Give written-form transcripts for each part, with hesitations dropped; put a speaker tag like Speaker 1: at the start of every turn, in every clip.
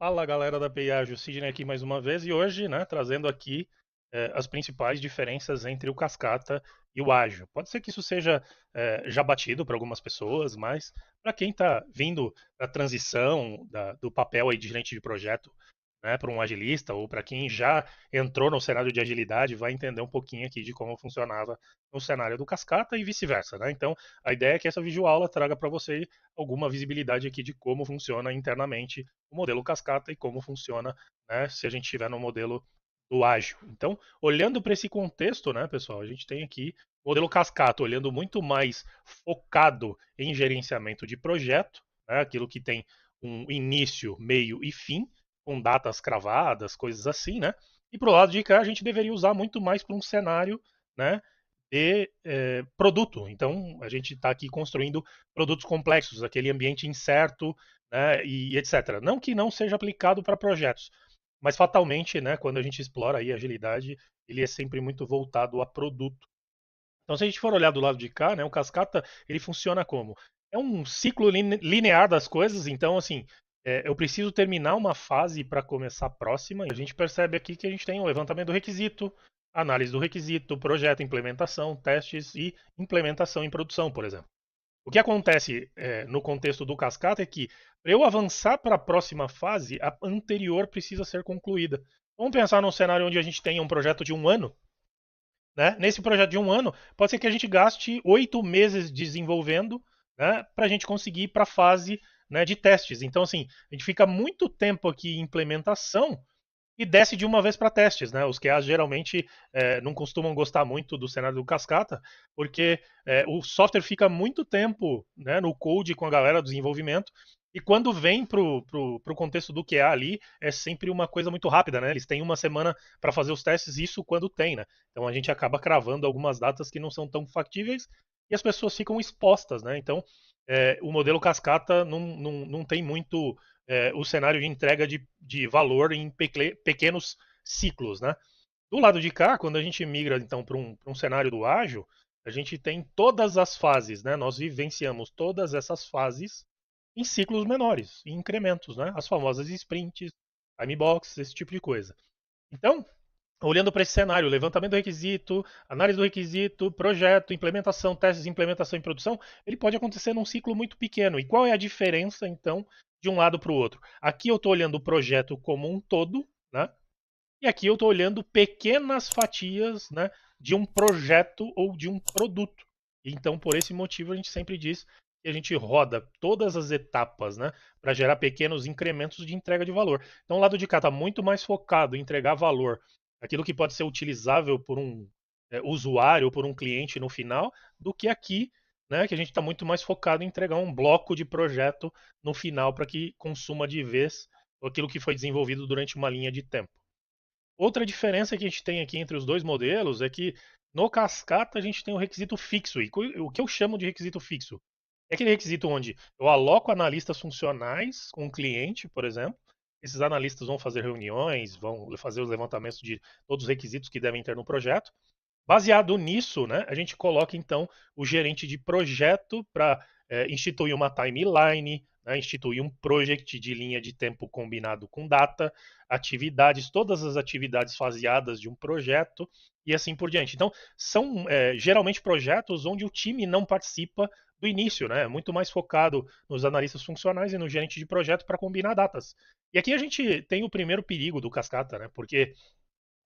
Speaker 1: Fala galera da PIAGE, o Sidney aqui mais uma vez e hoje, né, trazendo aqui as principais diferenças entre o Cascata e o Ágil. Pode ser que isso seja já batido para algumas pessoas, mas para quem está vindo da transição do papel aí de gerente de projeto, né, para um agilista ou para quem já entrou no cenário de agilidade, vai entender um pouquinho aqui de como funcionava no cenário do Cascata e vice-versa, né? Então, a ideia é que essa videoaula traga para você alguma visibilidade aqui de como funciona internamente o modelo cascata e como funciona, né, se a gente estiver no modelo do ágil. Então, olhando para esse contexto, né, pessoal, a gente tem aqui o modelo cascata, olhando muito mais focado em gerenciamento de projeto, né, aquilo que tem um início, meio e fim, com datas cravadas, coisas assim, né? E para o lado de cá, a gente deveria usar muito mais para um cenário, né, de produto. Então, a gente está aqui construindo produtos complexos, aquele ambiente incerto, né, e etc. Não que não seja aplicado para projetos, mas fatalmente, né, quando a gente explora aí a agilidade, ele é sempre muito voltado a produto. Então, se a gente for olhar do lado de cá, né, o cascata ele funciona como? É um ciclo linear das coisas. Então, assim, eu preciso terminar uma fase para começar a próxima. E a gente percebe aqui que a gente tem o levantamento do requisito, análise do requisito, projeto, implementação, testes e implementação em produção, por exemplo. O que acontece no contexto do cascata é que, para eu avançar para a próxima fase, a anterior precisa ser concluída. Vamos pensar num cenário onde a gente tenha um projeto de um ano, né? Nesse projeto de um ano, pode ser que a gente gaste 8 meses desenvolvendo, né, para a gente conseguir ir para a fase, né, de testes. Então, assim, a gente fica muito tempo aqui em implementação e desce de uma vez para testes, né? Os QAs geralmente não costumam gostar muito do cenário do cascata, porque o software fica muito tempo, né, no code com a galera do desenvolvimento, e quando vem pro contexto do QA ali, é sempre uma coisa muito rápida, né? Eles têm uma semana para fazer os testes, isso quando tem, né? Então a gente acaba cravando algumas datas que não são tão factíveis e as pessoas ficam expostas, né? Então o modelo cascata não tem muito o cenário de entrega de valor em pequenos ciclos, né? Do lado de cá, quando a gente migra então para um cenário do ágil, a gente tem todas as fases, né? Nós vivenciamos todas essas fases em ciclos menores, em incrementos, né? As famosas sprints, time box, esse tipo de coisa. Então, olhando para esse cenário, levantamento do requisito, análise do requisito, projeto, implementação, testes, implementação e produção, ele pode acontecer num ciclo muito pequeno. E qual é a diferença, então, de um lado para o outro? Aqui eu estou olhando o projeto como um todo, né? E aqui eu estou olhando pequenas fatias, né, de um projeto ou de um produto. Então, por esse motivo, a gente sempre diz que a gente roda todas as etapas, né, para gerar pequenos incrementos de entrega de valor. Então, o lado de cá está muito mais focado em entregar valor, aquilo que pode ser utilizável por um usuário ou por um cliente no final, do que aqui, né, que a gente está muito mais focado em entregar um bloco de projeto no final para que consuma de vez aquilo que foi desenvolvido durante uma linha de tempo. Outra diferença que a gente tem aqui entre os dois modelos é que no Cascata a gente tem o requisito fixo. E o que eu chamo de requisito fixo? É aquele requisito onde eu aloco analistas funcionais com o cliente, por exemplo. Esses analistas vão fazer reuniões, vão fazer os levantamentos de todos os requisitos que devem ter no projeto. Baseado nisso, né, a gente coloca então o gerente de projeto para instituir uma timeline, né, instituir um project de linha de tempo combinado com data, atividades, todas as atividades faseadas de um projeto e assim por diante. Então, são geralmente projetos onde o time não participa do início, né? Muito mais focado nos analistas funcionais e no gerente de projeto para combinar datas. E aqui a gente tem o primeiro perigo do Cascata, né? Porque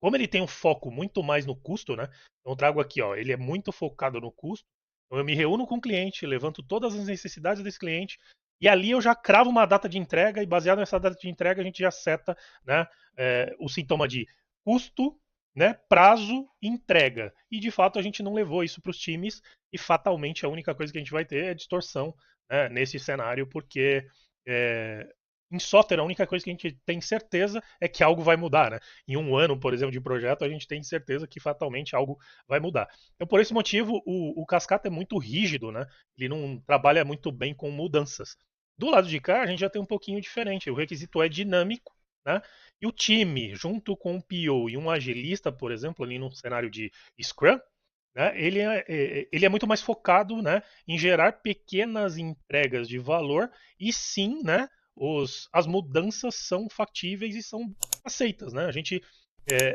Speaker 1: como ele tem um foco muito mais no custo, né? Então eu trago aqui, ó, ele é muito focado no custo. Então eu me reúno com o cliente, levanto todas as necessidades desse cliente e ali eu já cravo uma data de entrega e baseado nessa data de entrega a gente já seta, né, o sintoma de custo, né, prazo, entrega. E de fato a gente não levou isso para os times e fatalmente a única coisa que a gente vai ter é distorção, né, nesse cenário porque é, em software, a única coisa que a gente tem certeza é que algo vai mudar, né? Em um ano, por exemplo, de projeto, a gente tem certeza que fatalmente algo vai mudar. Então, por esse motivo, o Cascata é muito rígido, né? Ele não trabalha muito bem com mudanças. Do lado de cá, a gente já tem um pouquinho diferente. O requisito é dinâmico, né? E o time, junto com um PO e um agilista, por exemplo, ali no cenário de Scrum, né, ele é muito mais focado, né, em gerar pequenas entregas de valor e sim, né, as mudanças são factíveis e são aceitas, né? A gente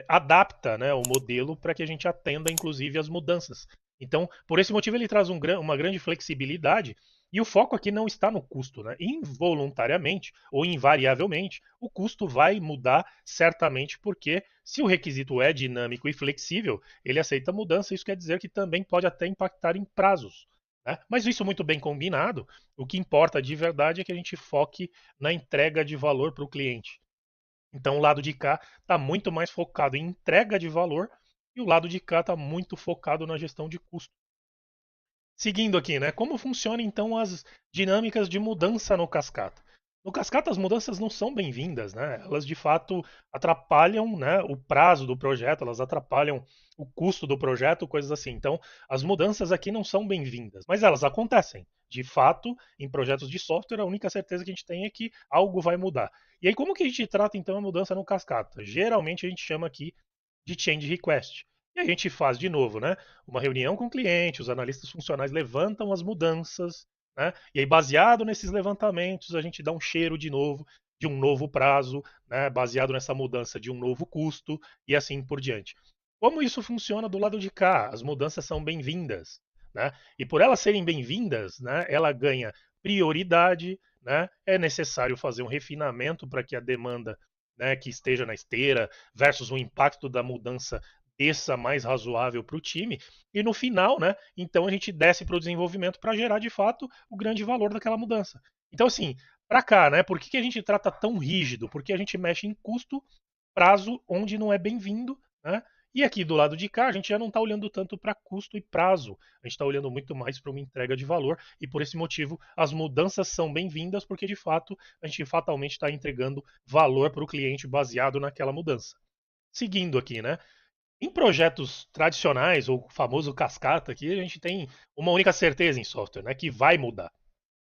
Speaker 1: adapta, né, o modelo para que a gente atenda, inclusive, as mudanças. Então, por esse motivo, ele traz uma grande flexibilidade e o foco aqui não está no custo, né? Involuntariamente ou invariavelmente, o custo vai mudar certamente, porque se o requisito é dinâmico e flexível, ele aceita mudança. Isso quer dizer que também pode até impactar em prazos. Né? Mas isso muito bem combinado, o que importa de verdade é que a gente foque na entrega de valor para o cliente. Então o lado de cá está muito mais focado em entrega de valor e o lado de cá está muito focado na gestão de custo. Seguindo aqui, né? Como funciona então as dinâmicas de mudança no cascata? No cascata as mudanças não são bem-vindas, né? Elas de fato atrapalham, né, o prazo do projeto, elas atrapalham o custo do projeto, coisas assim. Então, as mudanças aqui não são bem-vindas, mas elas acontecem. De fato, em projetos de software, a única certeza que a gente tem é que algo vai mudar. E aí, como que a gente trata então a mudança no cascata? Geralmente a gente chama aqui de change request. E a gente faz de novo, né? Uma reunião com o cliente, os analistas funcionais levantam as mudanças, né? E aí, baseado nesses levantamentos, a gente dá um cheiro de novo, de um novo prazo, né? Baseado nessa mudança de um novo custo e assim por diante. Como isso funciona do lado de cá? As mudanças são bem-vindas, né? E por elas serem bem-vindas, né? Ela ganha prioridade, né? É necessário fazer um refinamento para que a demanda, né, que esteja na esteira versus o impacto da mudança desça mais razoável para o time, e no final, né, então a gente desce para o desenvolvimento para gerar de fato o grande valor daquela mudança. Então, assim, para cá, né, por que a gente trata tão rígido? Porque a gente mexe em custo, prazo, onde não é bem-vindo, né? E aqui do lado de cá, a gente já não está olhando tanto para custo e prazo, a gente está olhando muito mais para uma entrega de valor, e por esse motivo as mudanças são bem-vindas, porque de fato a gente fatalmente está entregando valor para o cliente baseado naquela mudança. Seguindo aqui, né? Em projetos tradicionais, ou o famoso cascata aqui, a gente tem uma única certeza em software, né, que vai mudar.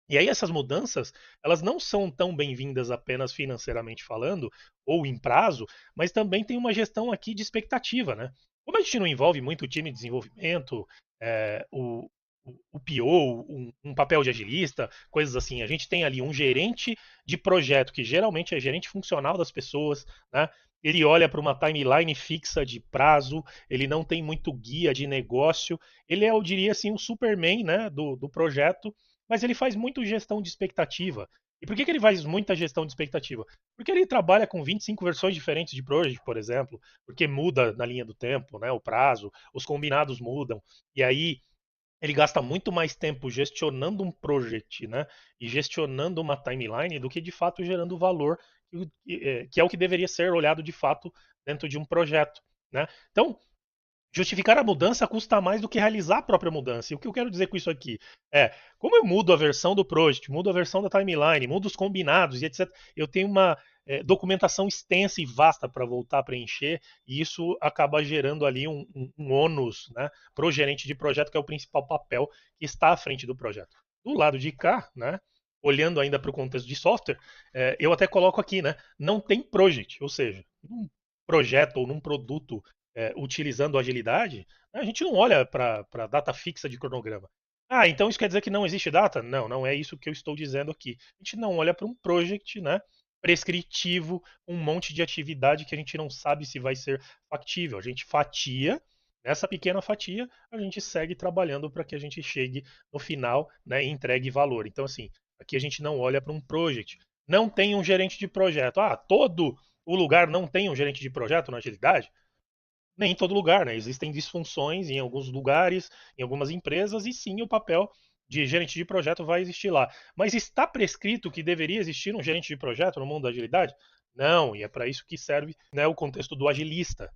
Speaker 1: E aí essas mudanças, elas não são tão bem-vindas apenas financeiramente falando, ou em prazo, mas também tem uma gestão aqui de expectativa, né? Como a gente não envolve muito o time de desenvolvimento, o PO, um papel de agilista, coisas assim, a gente tem ali um gerente de projeto, que geralmente é gerente funcional das pessoas, né? Ele olha para uma timeline fixa de prazo, ele não tem muito guia de negócio, ele é, eu diria assim, o Superman, né, do projeto, mas ele faz muito gestão de expectativa. E por que ele faz muita gestão de expectativa? Porque ele trabalha com 25 versões diferentes de project, por exemplo, porque muda na linha do tempo, né, o prazo, os combinados mudam, e aí ele gasta muito mais tempo gestionando um project, né, e gestionando uma timeline do que de fato gerando valor, que é o que deveria ser olhado de fato dentro de um projeto, né? Então, justificar a mudança custa mais do que realizar a própria mudança. E o que eu quero dizer com isso aqui é, como eu mudo a versão do project, mudo a versão da timeline, mudo os combinados e etc., eu tenho uma documentação extensa e vasta para voltar a preencher, e isso acaba gerando ali um ônus, né, para o gerente de projeto, que é o principal papel que está à frente do projeto. Do lado de cá, né, olhando ainda para o contexto de software, eu até coloco aqui, né, não tem project, ou seja, num projeto ou num produto utilizando agilidade, a gente não olha para a data fixa de cronograma. Ah, então isso quer dizer que não existe data? Não, não é isso que eu estou dizendo aqui. A gente não olha para um project, né, prescritivo, um monte de atividade que a gente não sabe se vai ser factível. A gente fatia, nessa pequena fatia, a gente segue trabalhando para que a gente chegue no final, né, e entregue valor. Então, assim, aqui a gente não olha para um project. Não tem um gerente de projeto. Ah, todo o lugar não tem um gerente de projeto na agilidade? Nem em todo lugar, né? Existem disfunções em alguns lugares, em algumas empresas, e sim o papel de gerente de projeto vai existir lá. Mas está prescrito que deveria existir um gerente de projeto no mundo da agilidade? Não, e é para isso que serve, né, o contexto do agilista.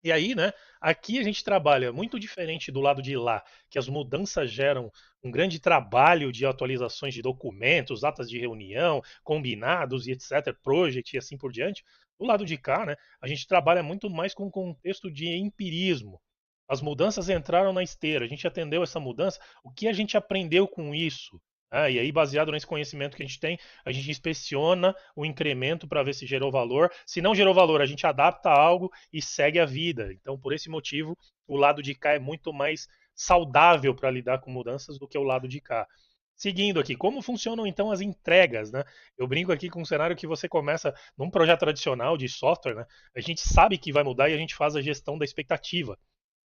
Speaker 1: E aí, né, aqui a gente trabalha muito diferente do lado de lá, que as mudanças geram um grande trabalho de atualizações de documentos, atas de reunião, combinados e etc, project e assim por diante. Do lado de cá, né, a gente trabalha muito mais com o contexto de empirismo. As mudanças entraram na esteira, a gente atendeu essa mudança, o que a gente aprendeu com isso? E aí, baseado nesse conhecimento que a gente tem, a gente inspeciona o incremento para ver se gerou valor. Se não gerou valor, a gente adapta algo e segue a vida. Então, por esse motivo, o lado de cá é muito mais saudável para lidar com mudanças do que o lado de cá. Seguindo aqui, como funcionam então as entregas, né? Eu brinco aqui com um cenário que você começa num projeto tradicional de software, né? A gente sabe que vai mudar e a gente faz a gestão da expectativa.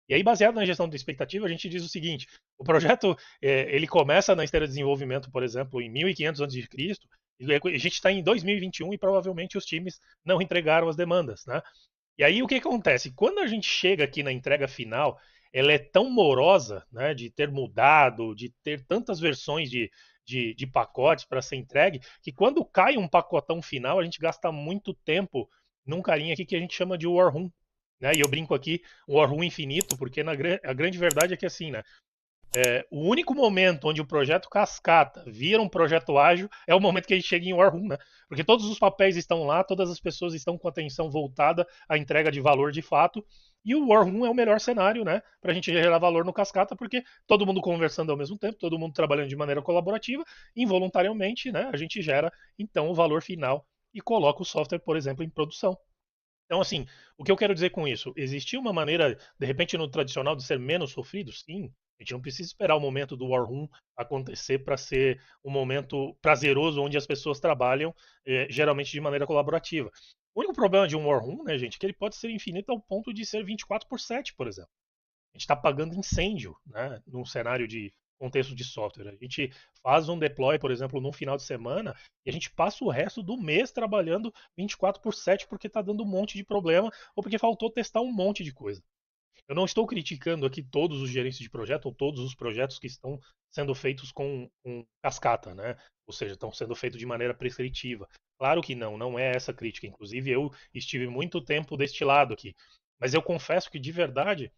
Speaker 1: E aí, baseado na gestão da expectativa, a gente diz o seguinte: o projeto ele começa na esteira de desenvolvimento, por exemplo, em 1500 a.C., e a gente está em 2021 e provavelmente os times não entregaram as demandas, né? E aí o que acontece? Quando a gente chega aqui na entrega final, ela é tão morosa, né, de ter mudado, de ter tantas versões de pacotes para ser entregue, que quando cai um pacotão final, a gente gasta muito tempo num carinha aqui que a gente chama de War Room. Né? E eu brinco aqui, War Room infinito, porque a grande verdade é que assim, né? O único momento onde o projeto cascata vira um projeto ágil é o momento que a gente chega em War Room, né? Porque todos os papéis estão lá, todas as pessoas estão com atenção voltada à entrega de valor de fato. E o War Room é o melhor cenário, né? Para a gente gerar valor no cascata, porque todo mundo conversando ao mesmo tempo, todo mundo trabalhando de maneira colaborativa, involuntariamente, né? A gente gera então o valor final e coloca o software, por exemplo, em produção. Então, assim, o que eu quero dizer com isso? Existia uma maneira, de repente, no tradicional de ser menos sofrido? Sim. A gente não precisa esperar o momento do War Room acontecer para ser um momento prazeroso onde as pessoas trabalham, geralmente de maneira colaborativa. O único problema de um War Room, né, gente, é que ele pode ser infinito ao ponto de ser 24/7, por exemplo. A gente está apagando incêndio, né, num cenário de contexto de software. A gente faz um deploy, por exemplo, num final de semana e a gente passa o resto do mês trabalhando 24/7 porque está dando um monte de problema ou porque faltou testar um monte de coisa. Eu não estou criticando aqui todos os gerentes de projeto ou todos os projetos que estão sendo feitos com cascata, né? Ou seja, estão sendo feitos de maneira prescritiva. Claro que não, não é essa crítica. Inclusive, eu estive muito tempo deste lado aqui. Mas eu confesso que, de verdade,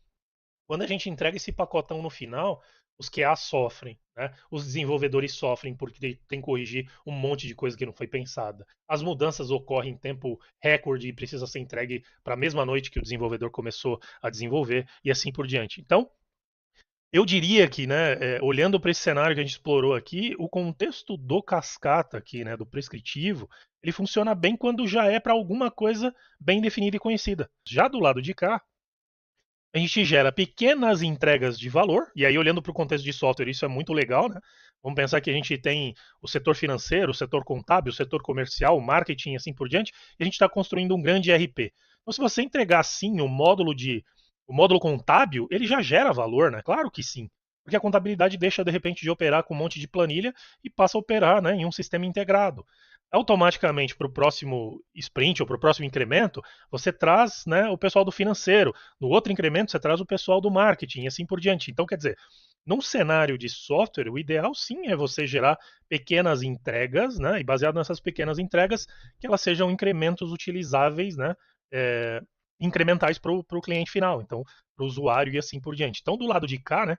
Speaker 1: quando a gente entrega esse pacotão no final, os QA sofrem, né? Os desenvolvedores sofrem porque tem que corrigir um monte de coisa que não foi pensada. As mudanças ocorrem em tempo recorde e precisa ser entregue para a mesma noite que o desenvolvedor começou a desenvolver e assim por diante. Então, eu diria que, né, olhando para esse cenário que a gente explorou aqui, o contexto do cascata aqui, né, do prescritivo, ele funciona bem quando já é para alguma coisa bem definida e conhecida. Já do lado de cá, a gente gera pequenas entregas de valor, e aí olhando para o contexto de software, isso é muito legal, né? Vamos pensar que a gente tem o setor financeiro, o setor contábil, o setor comercial, o marketing e assim por diante, e a gente está construindo um grande ERP. Então, se você entregar assim o módulo contábil, ele já gera valor, né? Claro que sim. Porque a contabilidade deixa de repente de operar com um monte de planilha e passa a operar, né, em um sistema integrado. Automaticamente para o próximo sprint ou para o próximo incremento, você traz, né, o pessoal do financeiro. No outro incremento, você traz o pessoal do marketing e assim por diante. Então, quer dizer, num cenário de software, o ideal sim é você gerar pequenas entregas, né, e baseado nessas pequenas entregas, que elas sejam incrementos utilizáveis, né, é, incrementais para o cliente final, então para o usuário e assim por diante. Então, do lado de cá, né,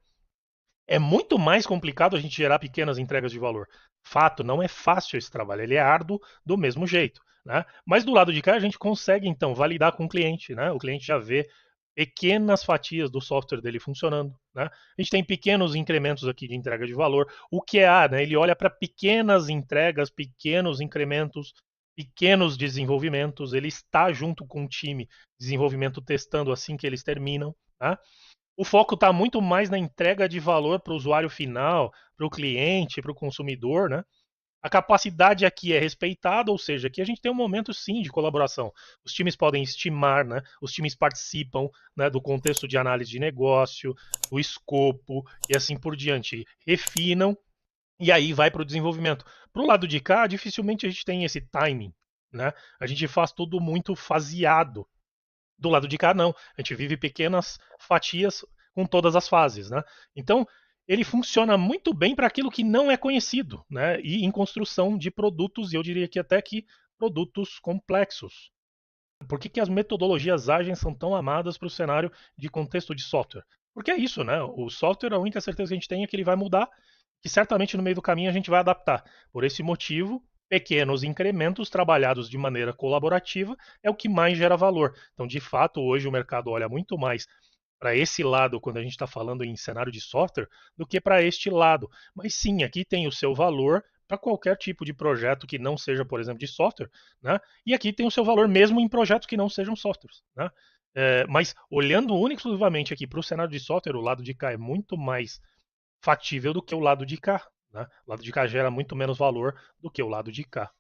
Speaker 1: é muito mais complicado a gente gerar pequenas entregas de valor. Fato, não é fácil esse trabalho, ele é árduo do mesmo jeito. Né? Mas do lado de cá a gente consegue então validar com o cliente, né? O cliente já vê pequenas fatias do software dele funcionando. Né? A gente tem pequenos incrementos aqui de entrega de valor. O QA, né, ele olha para pequenas entregas, pequenos incrementos, pequenos desenvolvimentos. Ele está junto com o time de desenvolvimento testando assim que eles terminam. Tá? O foco está muito mais na entrega de valor para o usuário final, para o cliente, para o consumidor, né? A capacidade aqui é respeitada, ou seja, aqui a gente tem um momento sim de colaboração. Os times podem estimar, né? Os times participam, né, do contexto de análise de negócio, do escopo e assim por diante. Refinam e aí vai para o desenvolvimento. Para o lado de cá, dificilmente a gente tem esse timing, né? A gente faz tudo muito faseado. Do lado de cá, não. A gente vive pequenas fatias com todas as fases, né? Então, ele funciona muito bem para aquilo que não é conhecido, né? E em construção de produtos, e eu diria que até que produtos complexos. Por que as metodologias ágeis são tão amadas para o cenário de contexto de software? Porque é isso, né? O software, a única certeza que a gente tem é que ele vai mudar, que certamente no meio do caminho a gente vai adaptar. Por esse motivo, pequenos incrementos trabalhados de maneira colaborativa é o que mais gera valor. Então, de fato, hoje o mercado olha muito mais para esse lado quando a gente está falando em cenário de software do que para este lado. Mas sim, aqui tem o seu valor para qualquer tipo de projeto que não seja, por exemplo, de software, né? E aqui tem o seu valor mesmo em projetos que não sejam softwares, né? Mas olhando única e exclusivamente aqui para o cenário de software, o lado de cá é muito mais factível do que o lado de cá. né? O lado de cá gera muito menos valor do que o lado de cá.